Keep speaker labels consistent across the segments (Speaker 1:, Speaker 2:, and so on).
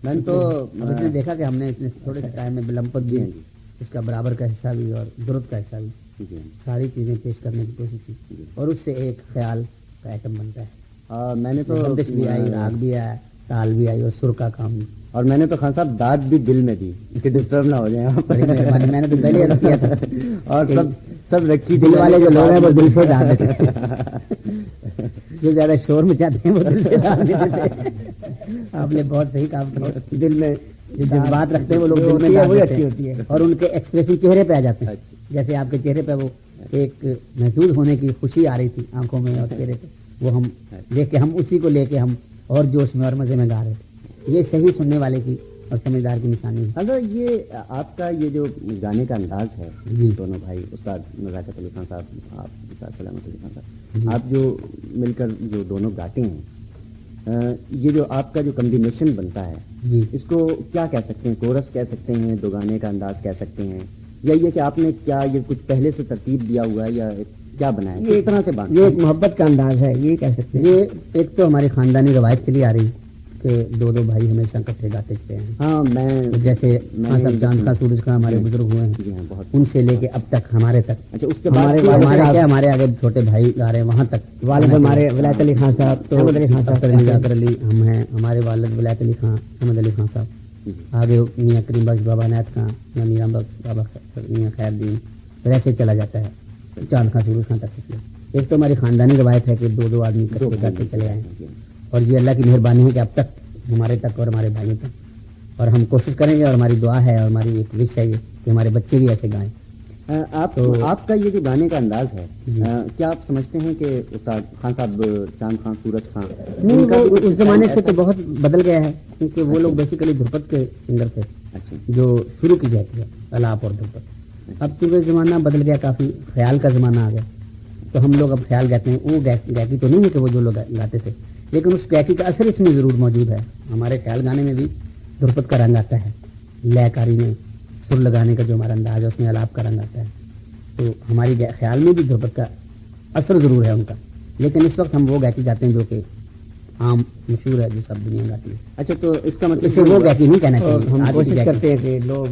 Speaker 1: میں نے تو
Speaker 2: اس نے دیکھا کہ ہم نے اتنے تھوڑے سے ٹائم میں بلمپت بھی اس کا برابر کا حصہ بھی اور درد کا حصہ بھی ساری چیزیں پیش کرنے کی کوشش کی اور اس سے ایک خیال کا آئٹم بنتا ہے.
Speaker 1: میں نے تو
Speaker 2: بندش بھی آئی, راگ بھی آیا, تال بھی آئی اور سر کا کام بھی.
Speaker 1: اور میں نے تو خان صاحب داد بھی دل میں دی کہ ڈسٹرب نہ ہو جائیں.
Speaker 2: میں نے تو پہلے عرض کیا تھا
Speaker 1: اور سب رکھی
Speaker 2: دل والے جو لوگ ہیں وہ دل سے ڈال دیتے ہیں, جو زیادہ شور مچاتے ہیں وہ دل سے ڈال دیتے ہیں. آپ نے بہت صحیح کام کیا. دل میں جو جذبات رکھتے ہیں وہ لوگ دل میں وہی اچھی ہوتی ہے اور ان کے ایکسپریشن چہرے پہ آ جاتے ہیں. جیسے آپ کے چہرے پہ وہ ایک محسوس ہونے کی خوشی آ رہی تھی آنکھوں میں اور چہرے پہ, وہ ہم دیکھ کے ہم اسی کو لے کے ہم اور جوش میں اور مزے میں گا رہے تھے. یہ صحیح سننے والے کی اور سمجھدار کی نشانی ہے.
Speaker 1: اگر یہ آپ کا یہ جو گانے کا انداز ہے دونوں بھائی استاد نزاکت علی خان صاحب, آپ استاد سلامت علی خان صاحب, آپ جو مل کر جو دونوں گاتے ہیں, یہ جو آپ کا جو کمبینیشن بنتا ہے اس کو کیا کہہ سکتے ہیں؟ کورس کہہ سکتے ہیں, دو گانے کا انداز کہہ سکتے ہیں, یا یہ کہ آپ نے کیا یہ کچھ پہلے سے ترتیب دیا ہوا ہے یا کیا بنایا ہے؟ اس طرح سے
Speaker 2: یہ ایک محبت کا انداز ہے, یہ کہہ سکتے ہیں. یہ ایک تو ہماری خاندانی روایت چلی آ رہی کہ دو بھائی ہمیشہ اکٹھے گاتے تھے.
Speaker 1: ہاں, میں
Speaker 2: جیسے چاند کا سورج کا ہمارے بزرگ ہوئے ہیں, ان سے لے کے اب تک ہمارے تک.
Speaker 1: اچھا, اس کے بعد
Speaker 2: ہمارے آگے چھوٹے بھائی گا رہے ہیں وہاں تک. والد ہمارے ولایت علی خان صاحب, تو احمد علی خان صاحب, نزاکت علی ہم ہیں, ہمارے والد ولایت علی خان, احمد علی خان صاحب, آگے میاں کریم بخش بابا عنایت خان, میاں بخش بابا میاں خیر دین, ایسے چلا جاتا ہے چاند خان سورج خان تک. ایک تو ہماری خاندانی روایت ہے کہ دو آدمی اکٹھے گاتے چلے آئے, اور یہ اللہ کی مہربانی ہے کہ اب تک ہمارے تک اور ہمارے بھائیوں تک, اور ہم کوشش کریں گے اور ہماری دعا ہے اور ہماری ایک وش ہے یہ کہ ہمارے بچے بھی ایسے گائیں.
Speaker 1: آپ کا یہ جو گانے کا انداز ہے, کیا آپ سمجھتے ہیں کہ استاد خان صاحب چاند خان سورج خان
Speaker 2: اس زمانے سے تو بہت بدل گیا ہے, کیونکہ وہ لوگ بیسیکلی دھرپد کے سنگر تھے جو شروع کی جاتی ہے الاپ اور دھرپد. اب چونکہ زمانہ بدل گیا, کافی خیال کا زمانہ آ گیا, تو ہم لوگ اب خیال گاتے ہیں. وہ گائکی تو نہیں ہے کہ وہ جو لوگ گاتے تھے, لیکن اس گائکی کا اثر اس میں ضرور موجود ہے. ہمارے خیال گانے میں بھی دھرپد کا رنگ آتا ہے, لے کاری میں سر لگانے کا جو ہمارا انداز ہے اس میں الاپ کا رنگ آتا ہے. تو ہماری خیال میں بھی دھرپد کا اثر ضرور ہے ان کا, لیکن اس وقت ہم وہ گائکی گاتے ہیں جو کہ عام مشہور ہے, جو سب دنیا گاتی ہے.
Speaker 1: اچھا, تو اس کا مطلب
Speaker 2: اسے وہ گائکی نہیں کہنا چاہیے. ہم کوشش کرتے ہیں کہ لوگ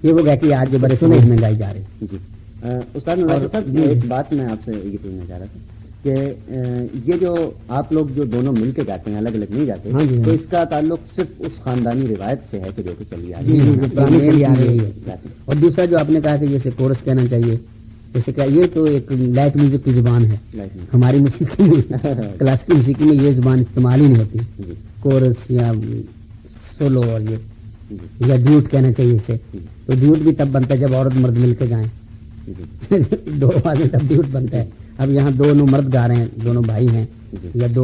Speaker 2: یہ وہ گائکی آج جو بڑے سنے میں گائی جا رہے ہیں.
Speaker 1: استاد صاحب, ایک بات میں آپ سے یہ پوچھنا چاہ رہا تھا کہ یہ جو آپ لوگ جو دونوں مل کے گاتے ہیں, الگ الگ نہیں گاتے, تو اس کا تعلق صرف اس خاندانی روایت سے ہے کہ جو کہ چلی آ رہی ہے.
Speaker 2: اور دوسرا جو آپ نے کہا کہ جیسے کورس کہنا چاہیے, جیسے کہ یہ تو ایک لائٹ میوزک کی زبان ہے. ہماری موسیقی میں, کلاسیکی موسیقی میں یہ زبان استعمال ہی نہیں ہوتی, کورس یا سولو اور یہ یا ڈیوٹ کہنا چاہیے اسے. تو ڈیوٹ بھی تب بنتا ہے جب عورت مرد مل کے گائیں, دو آدمی تب ڈیوٹ بنتا ہے. اب یہاں دونوں مرد گا رہے ہیں, دونوں بھائی ہیں, یا دو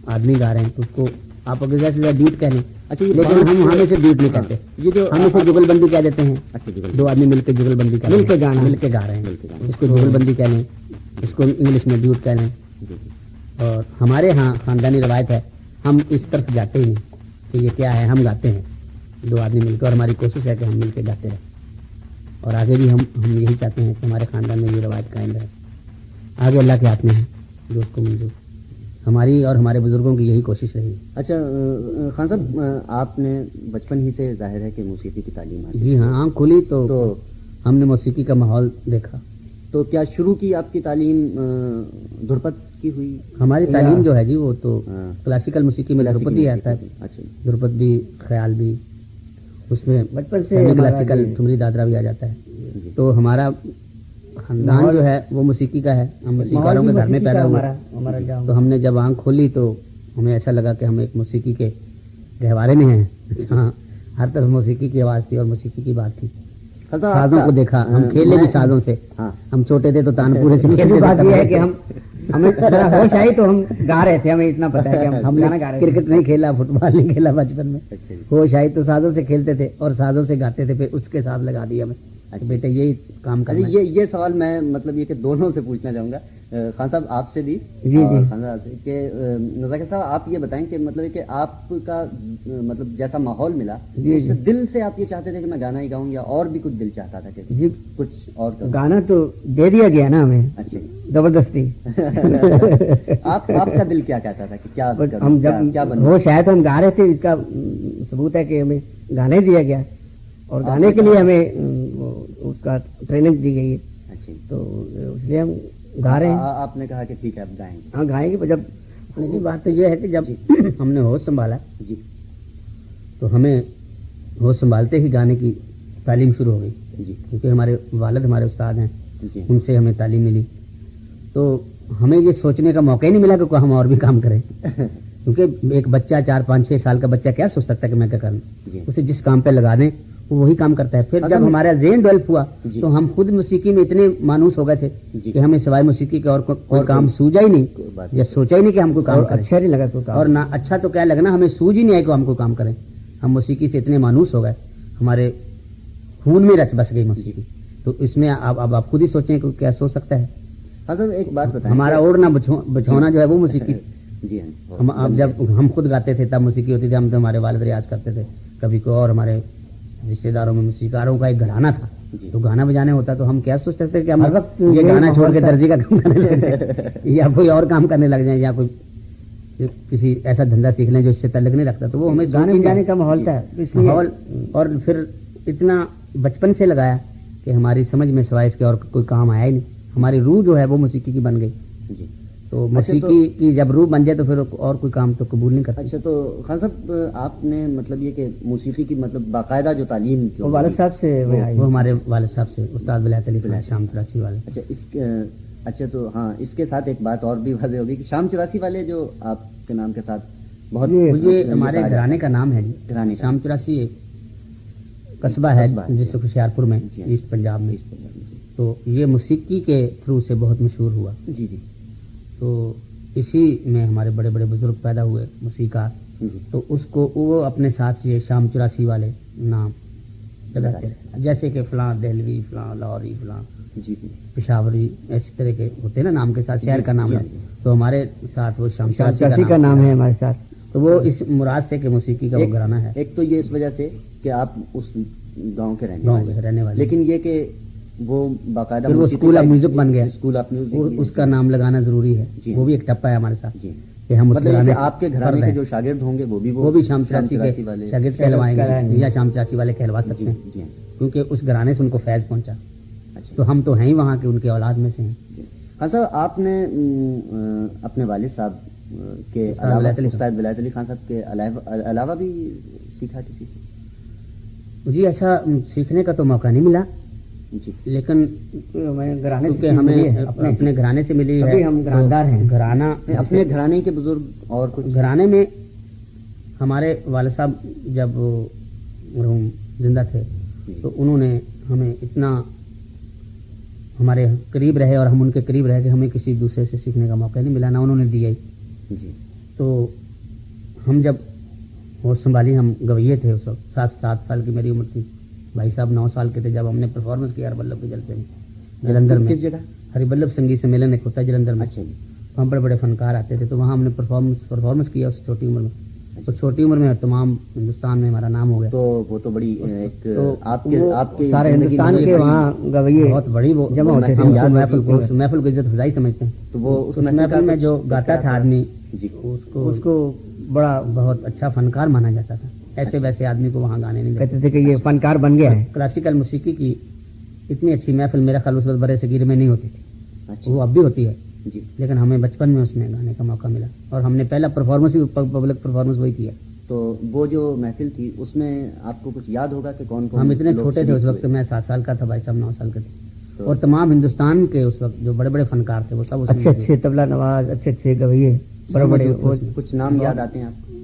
Speaker 2: آدمی گا رہے ہیں, تو اس کو آپ اگر زیادہ سے زیادہ ڈیوٹ کہہ لیں. اچھا, لیکن ہم ہمیں سے ڈیوٹ نہیں کہتے, یہ جو ہم اسے جگل بندی کہہ دیتے ہیں. دو آدمی مل کے جگل بندی مل کے گا رہے ہیں, اس کو جگل بندی کہہ لیں, اس کو انگلش میں ڈیوٹ کہہ لیں. اور ہمارے ہاں خاندانی روایت ہے, ہم اس طرف جاتے ہی کہ یہ کیا ہے, ہم گاتے ہیں دو آدمی مل کے, اور ہماری کوشش ہے کہ ہم مل کے گاتے رہیں, اور آگے بھی ہم یہی چاہتے ہیں کہ ہمارے خاندان میں یہ روایت قائم رہے. آگے اللہ کے ہاتھ میں ہے جو اس کو منظور, ہماری اور ہمارے بزرگوں کی یہی کوشش رہی.
Speaker 1: اچھا خان صاحب, آپ نے بچپن ہی سے ظاہر ہے کہ موسیقی کی تعلیم حاصل.
Speaker 2: جی ہاں, آنکھ کھلی تو ہم نے موسیقی کا ماحول دیکھا.
Speaker 1: تو کیا شروع کی آپ کی تعلیم دھرپد کی ہوئی؟
Speaker 2: ہماری تعلیم جو ہے جی وہ تو کلاسیکل موسیقی میں دھرپد ہی آتا ہے.
Speaker 1: اچھا,
Speaker 2: دھرپد بھی, خیال بھی, اس میں بچپن سے کلاسیکل ٹھمری دادرا بھی آ جاتا ہے. تو ہمارا خاندان جو ہے وہ موسیقی کا ہے, ہم موسیقاروں کے گھر میں پیدا ہوئے. تو ہم نے جب آنکھ کھولی تو ہمیں ایسا لگا کہ ہم ایک موسیقی کے گہوارے میں ہیں. اچھا, ہر طرف موسیقی کی آواز تھی اور موسیقی کی بات تھی. سازوں کو دیکھا, ہم کھیلے بھی سازوں سے. ہم چھوٹے تھے تو تانپورے سے کھیلتے. بات یہ ہے کہ ہمیں ہوش آئی تو ہم گا رہے تھے, ہمیں اتنا پتا ہے کہ ہم کرکٹ نہیں کھیلا, فٹ بال نہیں کھیلا بچپن میں. ہوش آئی تو سازوں سے کھیلتے تھے اور سازوں سے گاتے تھے, پھر اس کے ساتھ لگا دیا ہمیں کہ بیٹے یہی کام کرنا ہے۔
Speaker 1: یہ سوال میں مطلب یہ کہ دونوں سے پوچھنا چاہوں گا، خان صاحب آپ سے بھی
Speaker 2: جی
Speaker 1: اور خان صاحب سے، کہ نذاکر صاحب آپ یہ بتائیں کہ مطلب کہ آپ کا مطلب جیسا ماحول ملا اس سے دل سے آپ یہ چاہتے تھے کہ میں گانا ہی گاؤں، یا اور بھی کچھ دل چاہتا تھا کہ
Speaker 2: جی
Speaker 1: کچھ اور کروں؟
Speaker 2: گانا تو دے دیا گیا نا ہمیں،
Speaker 1: اچھا
Speaker 2: زبردستی۔
Speaker 1: آپ کا دل کیا کہتا تھا کہ کیا
Speaker 2: ہم جب وہ شاید ہم گا رہے تھے، اس کا ثبوت ہے کہ ہمیں گانا ہی دیا گیا اور گانے کے لیے ہمیں اس کا ٹریننگ دی گئی ہے۔
Speaker 1: اچھا،
Speaker 2: تو اس لیے ہم گا رہے ہیں۔
Speaker 1: آپ نے کہا کہ ٹھیک ہے اب گائیں گے؟
Speaker 2: ہاں گائیں گے۔ جب جی بات تو یہ ہے کہ جب ہم نے ہوش سنبھالا
Speaker 1: جی
Speaker 2: تو ہمیں ہوش سنبھالتے ہی گانے کی تعلیم شروع ہو گئی،
Speaker 1: جی
Speaker 2: کیونکہ ہمارے والد ہمارے استاد ہیں،
Speaker 1: جی
Speaker 2: ان سے ہمیں تعلیم ملی۔ تو ہمیں یہ سوچنے کا موقع ہی نہیں ملا کہ ہم اور بھی کام کریں، کیونکہ ایک بچہ 4 5 6 سال کا بچہ کیا سوچ سکتا ہے کہ میں کیا کروں،
Speaker 1: جی
Speaker 2: اسے جس کام پہ لگا دیں وہ وہی کام کرتا ہے۔ پھر جب ہمارا ذہن ڈیولپ ہوا
Speaker 1: جی
Speaker 2: تو ہم خود موسیقی میں اتنے مانوس ہو گئے تھے
Speaker 1: جی
Speaker 2: کہ ہمیں سوائے موسیقی کا اور کوئی کام سوجا ہی نہیں، یا سوچا ہی نہیں کہ ہم کو کام کریں۔ اچھا نہیں لگا کوئی کام، اور نہ اچھا تو کیا لگنا، ہمیں سوج ہی نہیں آئی کہ ہم کو کام کریں۔ ہم موسیقی سے اتنے مانوس ہو گئے، ہمارے خون میں رچ بس گئی موسیقی۔ تو اس میں اب آپ خود ہی سوچیں کہ کیا سوچ سکتا ہے۔
Speaker 1: حضرت ایک بات بتائیں،
Speaker 2: ہمارا اوڑھنا بچھونا جو ہے وہ موسیقی،
Speaker 1: جی ہاں
Speaker 2: اب جب ہم خود گاتے تھے تب موسیقی ہوتی تھی، ہم تو ہمارے والد ریاض کرتے تھے، کبھی کوئی اور ہمارے رشتے داروں میں موسیقاروں کا ایک گھرانہ تھا، تو گانا بجانے ہوتا تو ہم کیا سوچ سکتے کہ ہم ہر وقت یہ گانا چھوڑ کے درزی کا کام کرنے لگ جائیں یا کوئی اور کام کرنے لگ جائیں، یا کوئی کسی ایسا دھندا سیکھ لیں جو اس سے تعلق نہیں رکھتا۔ تو وہ ہمیں گانے کا ماحول تھا، ماحول، اور پھر اتنا بچپن سے لگایا کہ ہماری سمجھ میں سوائے اس کے اور کوئی کام آیا ہی نہیں۔ ہماری روح جو ہے وہ موسیقی کی بن گئی،
Speaker 1: جی۔
Speaker 2: تو موسیقی کی جب روح بن جائے تو پھر اور کوئی کام تو قبول نہیں کرتا۔
Speaker 1: اچھا، تو خان صاحب آپ نے مطلب یہ کہ موسیقی کی مطلب باقاعدہ جو تعلیم
Speaker 2: وہ والد صاحب سے، وہ ہمارے والد صاحب سے، استاد ولایت علی خان شام 84 والے۔
Speaker 1: اچھا، اچھا تو ہاں، اس کے ساتھ ایک بات اور بھی واضح ہوگی کہ شام 84 والے جو آپ کے نام کے ساتھ بہت
Speaker 2: مجھے ہمارے گھرانے کا نام ہے جی، شام 84 ایک قصبہ ہے جس سے خوشیارپور میں، ایسٹ پنجاب میں، تو یہ موسیقی کے تھرو سے بہت مشہور ہوا۔
Speaker 1: جی جی۔
Speaker 2: تو اسی میں ہمارے بڑے بڑے بزرگ پیدا ہوئے موسیقار، تو اس کو وہ اپنے ساتھ یہ شام 84 والے نام لگاتے رہے، جیسے کہ فلاں دہلوی، فلاں لاہوری، فلاں
Speaker 1: جی
Speaker 2: پشاوری، ایسی طرح کے ہوتے ہیں نا نام کے ساتھ، شہر کا نام ہے، تو ہمارے ساتھ وہ شام 84 کا نام ہے ہمارے ساتھ۔ تو وہ اس مراد سے کہ موسیقی کا وہ گھرانہ ہے۔
Speaker 1: ایک تو یہ اس وجہ سے کہ آپ اس گاؤں کے
Speaker 2: رہنے والے،
Speaker 1: لیکن یہ کہ وہ باقاعدہ
Speaker 2: وہ اسکول آف میوزک بن گیا،
Speaker 1: اسکول آف میوزک،
Speaker 2: اس کا نام لگانا ضروری ہے، وہ بھی ایک ٹپا ہے ہمارے ساتھ کہ ہم
Speaker 1: مطلب آپ کے گھرانے کے جو شاگرد ہوں گے وہ بھی
Speaker 2: شام 84 کے شاگرد کہلوائیں گے یا شام 84 والے کہلوا سکتے ہیں، کیونکہ اس گھرانے سے ان کو فیض پہنچا۔ تو ہم تو ہیں ہی وہاں کے، ان کے اولاد میں سے ہیں۔
Speaker 1: ہاں صاحب، آپ نے اپنے والد صاحب کے استاد ولایت علی خان صاحب کے علاوہ بھی سیکھا کسی سے؟
Speaker 2: جی ایسا سیکھنے کا تو موقع نہیں ملا
Speaker 1: جی، لیکن
Speaker 2: گھرانے سے ہمیں اپنے گھرانے سے ملی ہے، ہم گھراندار ہیں۔ گھرانہ
Speaker 1: اپنے گھرانے کے بزرگ اور کچھ
Speaker 2: گھرانے میں ہمارے والد صاحب جب مرحوم زندہ تھے تو انہوں نے ہمیں اتنا ہمارے قریب رہے اور ہم ان کے قریب رہے کہ ہمیں کسی دوسرے سے سیکھنے کا موقع نہیں ملا، نہ انہوں نے دیا ہی۔
Speaker 1: جی،
Speaker 2: تو ہم جب ہوش سنبھالی، ہم گویے تھے اس وقت، 7 سال کی میری عمر تھی، بھائی صاحب 9 سال کے تھے جب ہم نے پرفارمنس کیا ہری بلب کے جلسے میں جلندھر میں۔
Speaker 1: کس جگہ؟
Speaker 2: ہری بلب سنگیت سمیلن ایک ہوتا ہے جلندھر میں، وہاں بڑے بڑے فنکار آتے تھے، تو وہاں ہم نے پرفارمنس کیا اس چھوٹی عمر میں، تو چھوٹی عمر میں تمام ہندوستان میں ہمارا نام ہو گیا۔
Speaker 1: تو وہ تو بڑی ایک آپ کے
Speaker 2: سارے ہندوستان کے وہاں گویے بہت بڑی وہ جمع ہوتے تھے، محفل کو عزت افزائی سمجھتے ہیں۔
Speaker 1: تو وہ
Speaker 2: اس محفل میں جو گاتا تھا آدمی، اس کو بڑا بہت اچھا فنکار مانا جاتا تھا، ایسے ویسے آدمی کو وہاں گانے نہیں کہتے تھے کہ یہ فنکار بن گیا ہے۔ کلاسیکل موسیقی کی اتنی اچھی محفل میرا خیال اس وقت برے صغیر میں نہیں ہوتی تھی، وہ اب بھی ہوتی ہے، لیکن ہمیں بچپن میں اس میں گانے کا موقع ملا اور ہم نے پہلا پرفارمنس بھی پبلک پرفارمنس وہی کیا۔
Speaker 1: تو وہ جو محفل تھی اس میں آپ کو کچھ یاد ہوگا کہ کون کون؟
Speaker 2: ہم اتنے چھوٹے تھے اس وقت، میں 7 سال کا تھا، بھائی صاحب 9 سال کے تھے، اور تمام ہندوستان کے اس وقت جو بڑے بڑے فنکار تھے وہ سب اچھے طبلہ نواز، اچھے گویے، بڑے بڑے۔
Speaker 1: کچھ نام یاد آتے ہیں آپ کو؟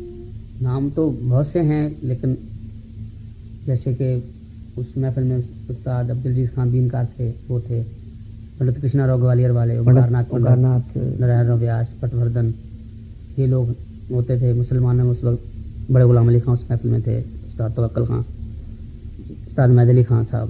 Speaker 2: نام تو بہت سے ہیں، لیکن جیسے کہ اس محفل میں استاد عبدالعزیز خان بینکار تھے، وہ تھے پنڈت کرشنا راؤ گوالیر والے، اومکارناتھ، نارائن راؤ ویاس، پٹ وردھن، یہ لوگ ہوتے تھے۔ مسلمانوں میں اس وقت بڑے غلام علی خان اس محفل میں تھے، استاد توکل خان، استاد مہد علی خان صاحب،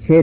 Speaker 1: 6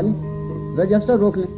Speaker 1: لیں, زج افسر روک لیں.